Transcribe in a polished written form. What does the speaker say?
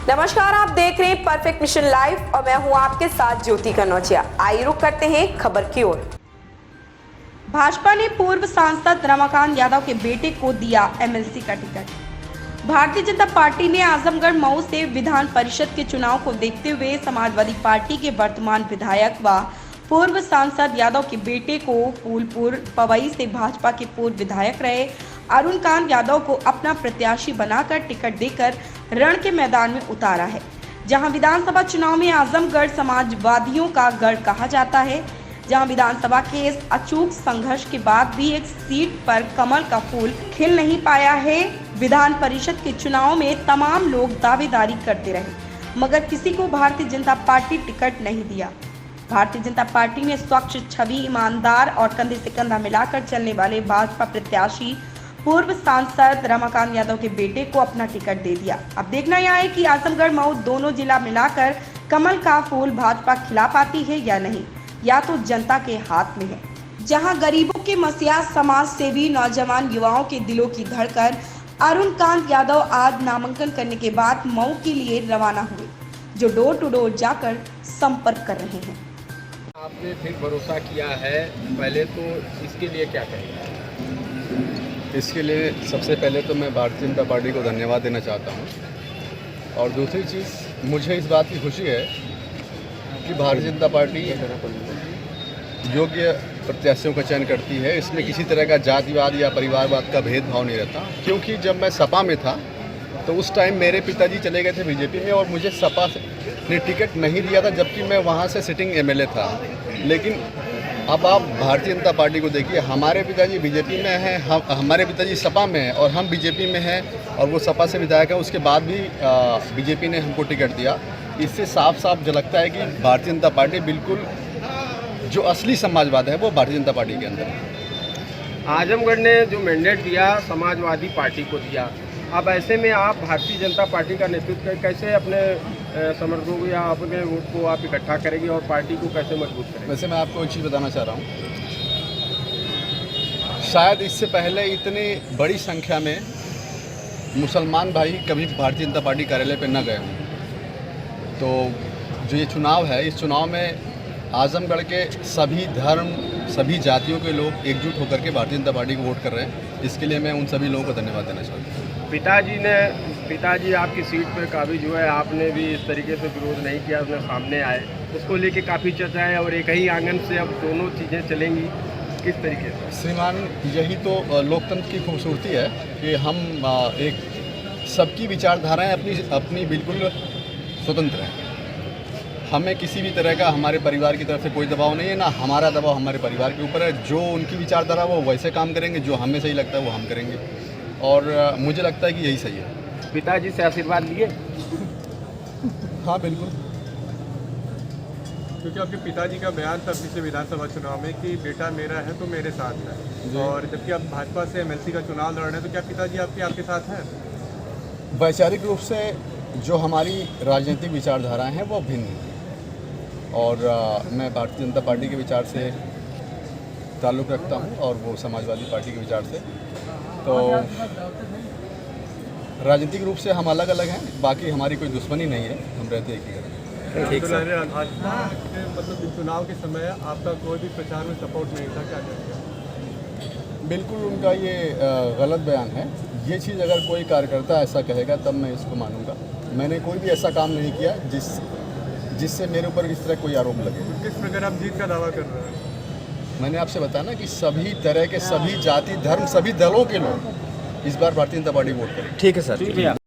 नमस्कार, आप देख रहे हैं परफेक्ट मिशन लाइव और मैं हूं आपके साथ ज्योति कनौजिया। आइए रुक करते हैं खबर की ओर। भाजपा ने पूर्व सांसद रमाकांत यादव के बेटे को दिया एमएलसी का टिकट। भारतीय जनता पार्टी ने आजमगढ़ मऊ से विधान परिषद के चुनाव को देखते हुए समाजवादी पार्टी के वर्तमान विधायक व पूर्व सांसद यादव के बेटे को फूलपुर पवई से भाजपा के पूर्व विधायक रहे अरुण कांत यादव को अपना प्रत्याशी बनाकर टिकट देकर रण के मैदान में उतारा है। जहां विधानसभा चुनाव में आजमगढ़ समाजवादियों का गढ़ कहा जाता है, जहां विधानसभा के इस अचूक संघर्ष के बाद भी एक सीट पर कमल का फूल खिल नहीं पाया है। विधान परिषद के चुनाव में तमाम लोग दावेदारी करते रहे, मगर किसी को भारतीय जनता पार्टी टिकट नहीं दिया। भारतीय जनता पार्टी ने स्वच्छ छवि, ईमानदार और कंधे से कंधा मिलाकर चलने वाले भाजपा प्रत्याशी पूर्व सांसद रमाकांत यादव के बेटे को अपना टिकट दे दिया। अब देखना यह है कि आजमगढ़ मऊ दोनों जिला मिलाकर कमल का फूल भाजपा खिला पाती है या नहीं, या तो जनता के हाथ में है। जहां गरीबों के मसीहा समाज सेवी नौजवान युवाओं के दिलों की धड़कन अरुण कांत यादव आज नामांकन करने के बाद मऊ के लिए रवाना हुए, जो डोर टू डोर जाकर संपर्क कर रहे हैं। आपने फिर भरोसा किया है, पहले तो इसके लिए क्या कहेंगे? इसके लिए सबसे पहले तो मैं भारतीय जनता पार्टी को धन्यवाद देना चाहता हूं, और दूसरी चीज़ मुझे इस बात की खुशी है कि भारतीय जनता पार्टी योग्य प्रत्याशियों का चयन करती है। इसमें किसी तरह का जातिवाद या परिवारवाद का भेदभाव नहीं रहता, क्योंकि जब मैं सपा में था तो उस टाइम मेरे पिताजी चले गए थे बीजेपी में और मुझे सपा ने टिकट नहीं दिया था, जबकि मैं वहाँ से सिटिंग एमएलए था। लेकिन अब आप भारतीय जनता पार्टी को देखिए, हमारे पिताजी बीजेपी में हैं, हमारे पिताजी सपा में हैं और हम बीजेपी में हैं, और वो सपा से विधायक हैं। उसके बाद भी बीजेपी ने हमको टिकट दिया। इससे साफ साफ झलकता है कि भारतीय जनता पार्टी बिल्कुल जो असली समाजवाद है वो भारतीय जनता पार्टी के अंदर है। आजमगढ़ ने जो मैंडेट दिया समाजवादी पार्टी को दिया, अब ऐसे में आप भारतीय जनता पार्टी का नेतृत्व कैसे अपने समर्थकों को या अपने वोट को आप इकट्ठा करेंगे और पार्टी को कैसे मजबूत करेंगे? वैसे मैं आपको एक चीज़ बताना चाह रहा हूँ, शायद इससे पहले इतनी बड़ी संख्या में मुसलमान भाई कभी भारतीय जनता पार्टी कार्यालय पर न गए हों। तो जो ये चुनाव है, इस चुनाव में आजमगढ़ के सभी धर्म, सभी जातियों के लोग एकजुट होकर के भारतीय जनता पार्टी को वोट कर रहे हैं। इसके लिए मैं उन सभी लोगों को धन्यवाद देना चाहता हूँ। पिताजी आपकी सीट पे काफ़ी जो है, आपने भी इस तरीके से विरोध नहीं किया, उसमें सामने आए, उसको लेके काफ़ी चर्चा है और एक ही आंगन से अब दोनों चीज़ें चलेंगी, किस तरीके से? श्रीमान, यही तो लोकतंत्र की खूबसूरती है कि हम एक सबकी विचारधाराएं अपनी बिल्कुल स्वतंत्र हैं। हमें किसी भी तरह का हमारे परिवार की तरफ से कोई दबाव नहीं है, ना हमारा दबाव हमारे परिवार के ऊपर है। जो उनकी विचारधारा वो वैसे काम करेंगे, जो हमें सही लगता है वो हम करेंगे, और मुझे लगता है कि यही सही है। पिताजी से आशीर्वाद लिए? हाँ बिल्कुल, क्योंकि आपके पिताजी का बयान था पिछले विधानसभा चुनाव में कि बेटा मेरा है तो मेरे साथ है, और जबकि आप भाजपा से एमएलसी का चुनाव लड़ रहे हैं, तो क्या पिताजी आपके साथ हैं? वैचारिक रूप से जो हमारी राजनीतिक विचारधाराएं हैं वो भिन्न हैं, और मैं भारतीय जनता पार्टी के विचार से ताल्लुक़ रखता हूं और वो समाजवादी पार्टी के विचार से। तो राजनीतिक रूप से हम अलग अलग हैं, बाकी हमारी कोई दुश्मनी नहीं है, हम रहते एक ही घर में। मतलब चुनाव के समय आपका कोई भी प्रचार में सपोर्ट नहीं था, क्या करेंगे? बिल्कुल उनका ये गलत बयान है। ये चीज़ अगर कोई कार्यकर्ता ऐसा कहेगा तब मैं इसको मानूंगा। मैंने कोई भी ऐसा काम नहीं किया जिससे मेरे ऊपर इस तरह कोई आरोप लगे। किस प्रकार आप जीत का दावा कर रहे हैं? मैंने आपसे बताया ना कि सभी तरह के, सभी जाति, धर्म, सभी दलों के लोग इस बार भारतीय जनता पार्टी वोट करें। ठीक है सर।